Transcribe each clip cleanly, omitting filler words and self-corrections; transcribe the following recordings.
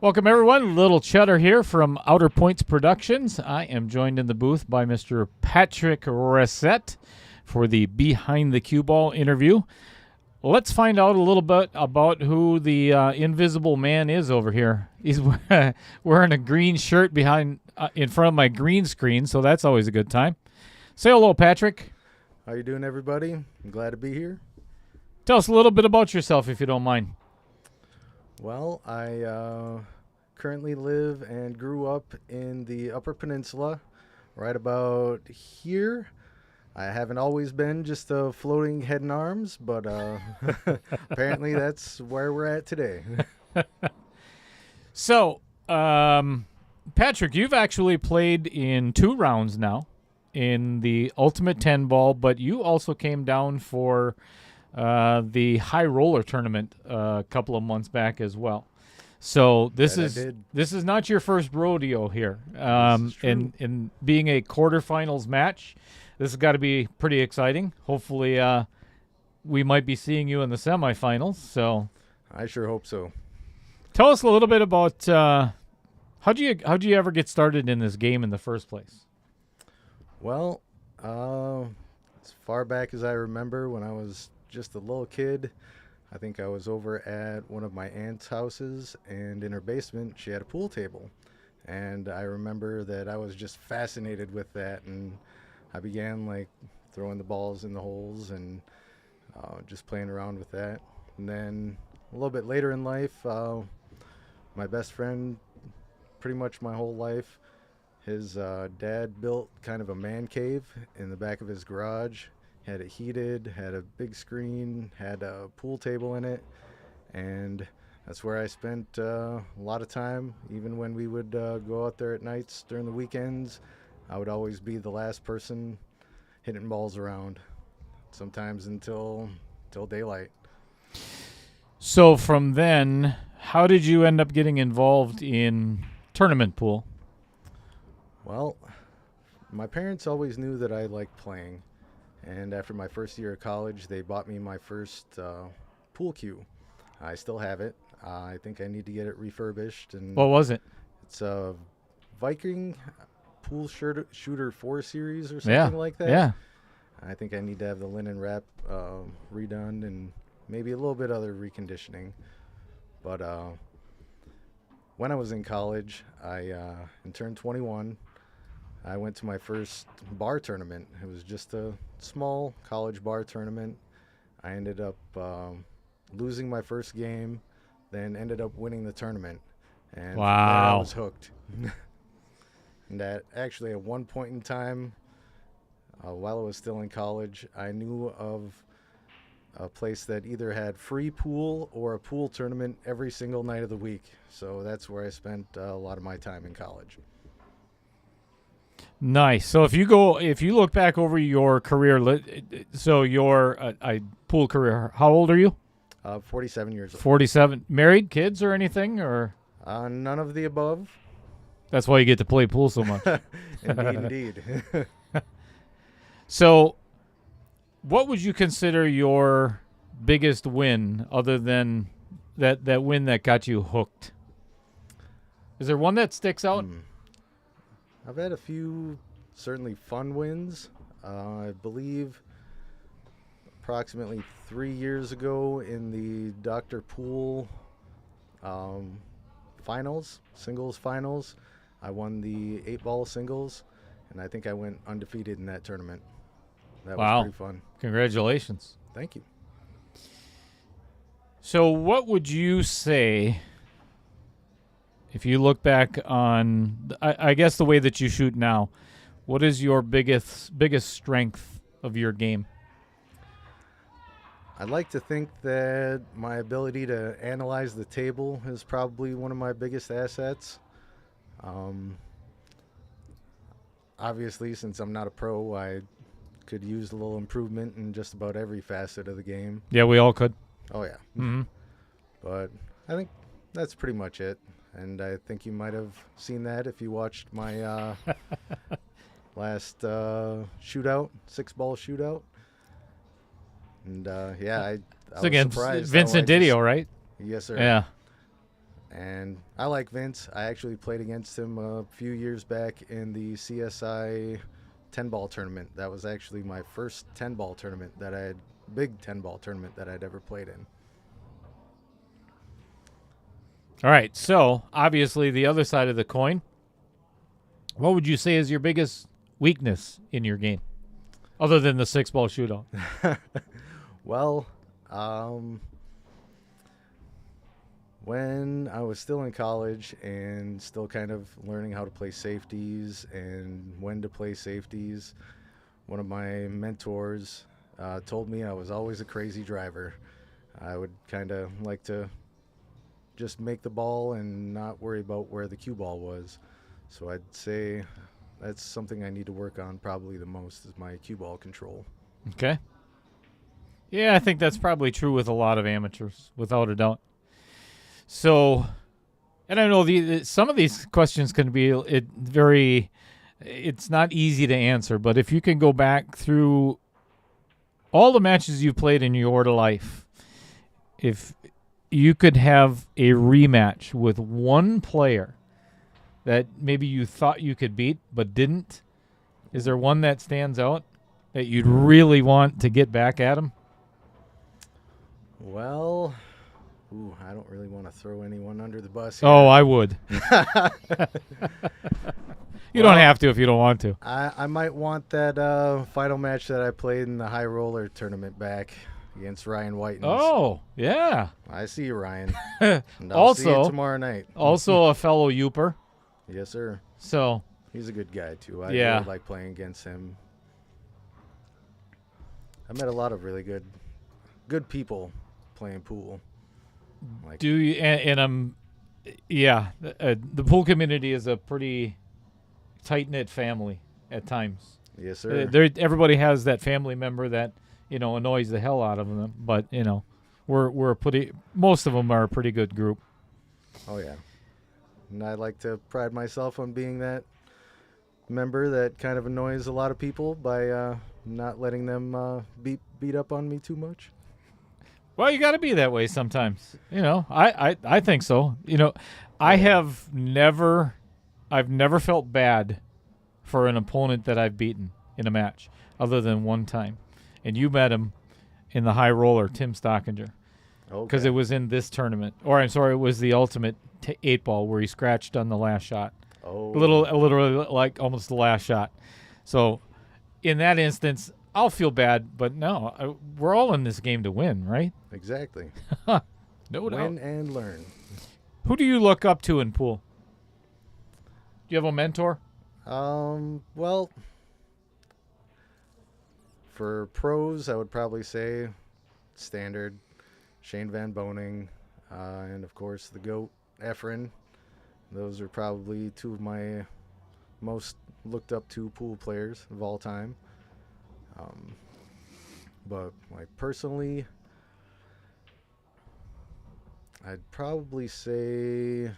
Welcome, everyone. Little Cheddar here from Outer Points Productions. I am joined in the booth by Mr. Patrick Racette for the Behind the Cueball interview. Let's find out a little bit about who the invisible man is over here. He's wearing a green shirt behind in front of my green screen, so that's always a good time. Say hello, Patrick. How you doing, everybody? I'm glad to be here. Tell us a little bit about yourself, if you don't mind. Well, I currently live and grew up in the Upper Peninsula, right about here. I haven't always been just a floating head and arms, but apparently that's where we're at today. So, Patrick, you've actually played in 2 rounds now in the Ultimate 10 Ball, but you also came down for the High Roller Tournament a couple of months back as well. So this is not your first rodeo here. In being a quarterfinals match, this has got to be pretty exciting. Hopefully, we might be seeing you in the semifinals. So I sure hope so. Tell us a little bit about how'd you ever get started in this game in the first place? Well, as far back as I remember, when I was just a little kid, I think I was over at one of my aunt's houses, and in her basement she had a pool table, and I remember that I was just fascinated with that, and I began like throwing the balls in the holes and just playing around with that. And then a little bit later in life, my best friend, pretty much my whole life, his dad built kind of a man cave in the back of his garage. Had it heated, had a big screen, had a pool table in it, and that's where I spent a lot of time. Even when we would go out there at nights during the weekends, I would always be the last person hitting balls around, sometimes until daylight. So from then, how did you end up getting involved in tournament pool? Well, my parents always knew that I liked playing. And after my first year of college, they bought me my first pool cue. I still have it. I think I need to get it refurbished. And what was it? It's a Viking Pool Shooter 4 series or something like that. Yeah. I think I need to have the linen wrap redone and maybe a little bit other reconditioning. But when I was in college, I turned 21. I went to my first bar tournament. It was just a small college bar tournament. I ended up losing my first game, then ended up winning the tournament. And wow. From there I was hooked. And actually at one point in time, while I was still in college, I knew of a place that either had free pool or a pool tournament every single night of the week. So that's where I spent a lot of my time in college. Nice. So if you look back over your career, so your pool career, how old are you? 47 years old. 47. Married, kids, or anything, or? None of the above. That's why you get to play pool so much. Indeed. So, what would you consider your biggest win, other than that win that got you hooked? Is there one that sticks out? I've had a few certainly fun wins. I believe approximately 3 years ago in the Dr. Pool finals, singles finals, I won the 8-ball singles, and I think I went undefeated in that tournament. That was pretty fun. Congratulations. Thank you. So what would you say, if you look back on, I guess, the way that you shoot now, what is your biggest strength of your game? I'd like to think that my ability to analyze the table is probably one of my biggest assets. Obviously, since I'm not a pro, I could use a little improvement in just about every facet of the game. Yeah, we all could. Oh, yeah. Mm-hmm. But I think that's pretty much it. And I think you might have seen that if you watched my last shootout, 6-ball shootout. And, yeah, I was against surprised. Vincent Didio, right? Yes, sir. Yeah. And I like Vince. I actually played against him a few years back in the CSI 10 ball tournament. That was actually my first 10 ball tournament that I had, big 10 ball tournament that I'd ever played in. All right. So, obviously, the other side of the coin, what would you say is your biggest weakness in your game, other than the 6-ball shootout? Well, when I was still in college and still kind of learning how to play safeties and when to play safeties, one of my mentors told me I was always a crazy driver. I would kind of like to just make the ball and not worry about where the cue ball was. So I'd say that's something I need to work on probably the most is my cue ball control. Okay. Yeah, I think that's probably true with a lot of amateurs, without a doubt. So, and I know some of these questions can be it's not easy to answer, but if you can go back through all the matches you've played in your life, if you could have a rematch with one player that maybe you thought you could beat but didn't, is there one that stands out that you'd really want to get back at him? Well, I don't really want to throw anyone under the bus here. Oh, I would. You don't have to if you don't want to. I might want that final match that I played in the high roller tournament back against Ryan Whitens. Oh, yeah. I see you, Ryan. And I'll see you tomorrow night. Also a fellow Youper. Yes, sir. So he's a good guy, too. I yeah. really like playing against him. I met a lot of really good people playing pool. Like, do you? And I'm, yeah. The pool community is a pretty tight-knit family at times. yes, sir. Everybody has that family member that annoys the hell out of them, but we're most of them are a pretty good group. Oh yeah, and I like to pride myself on being that member that kind of annoys a lot of people by not letting them beat up on me too much. Well, you got to be that way sometimes. I think so. I've never felt bad for an opponent that I've beaten in a match, other than one time. And you met him in the high roller, Tim Stockinger, because it was in this tournament. Or I'm sorry, it was the ultimate 8-ball where he scratched on the last shot. Oh, literally like almost the last shot. So in that instance, I'll feel bad, but no, we're all in this game to win, right? Exactly. No doubt. Win and learn. Who do you look up to in pool? Do you have a mentor? Well, for pros, I would probably say standard Shane Van Boning, and of course the GOAT Efren. Those are probably two of my most looked up to pool players of all time. But like personally, I'd probably say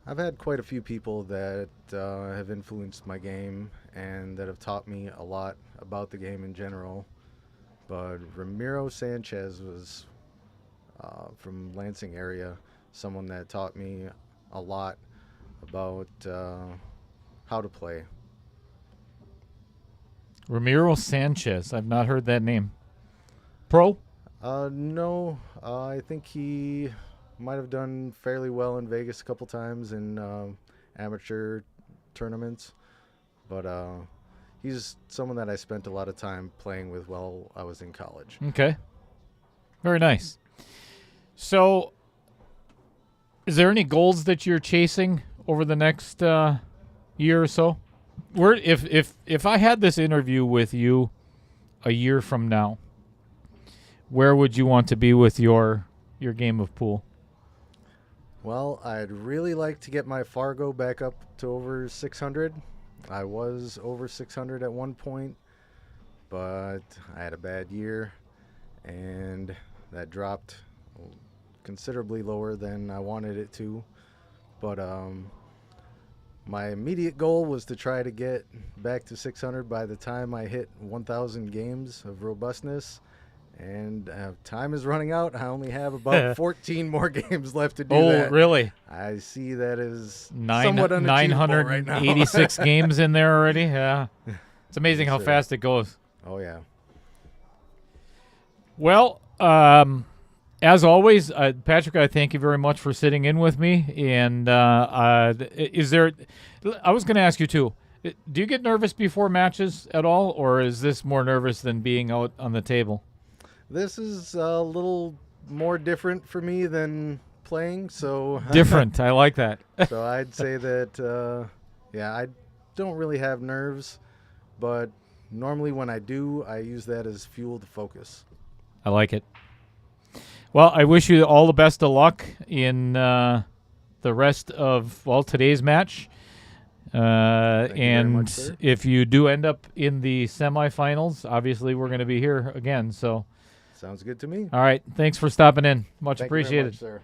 I've had quite a few people that have influenced my game and that have taught me a lot about the game in general. But Ramiro Sanchez was from Lansing area, someone that taught me a lot about how to play. Ramiro Sanchez. I've not heard that name. Pro? No. I think he might have done fairly well in Vegas a couple times in amateur tournaments. But he's someone that I spent a lot of time playing with while I was in college. Okay. Very nice. So, is there any goals that you're chasing over the next year or so? If I had this interview with you a year from now, where would you want to be with your game of pool? Well, I'd really like to get my Fargo back up to over 600. I was over 600 at one point, but I had a bad year, and that dropped considerably lower than I wanted it to. But my immediate goal was to try to get back to 600 by the time I hit 1,000 games of robustness, And time is running out. I only have about 14 more games left to do Oh, that. really? I see that as somewhat unachievable right now. 986 games in there already? Yeah. It's amazing Yes, how sir. fast it goes. Oh, yeah. Well, as always, Patrick, I thank you very much for sitting in with me. And is there – I was going to ask you, too. Do you get nervous before matches at all, or is this more nervous than being out on the table? This is a little more different for me than playing, so Different. I like that. so I'd say that I don't really have nerves, but normally when I do, I use that as fuel to focus. I like it. Well, I wish you all the best of luck in the rest of today's match. Thank you very much, And sir. if you do end up in the semifinals, obviously we're going to be here again. So, Sounds good to me. all right. Thanks for stopping in. Much Thank you very appreciated. much, sir.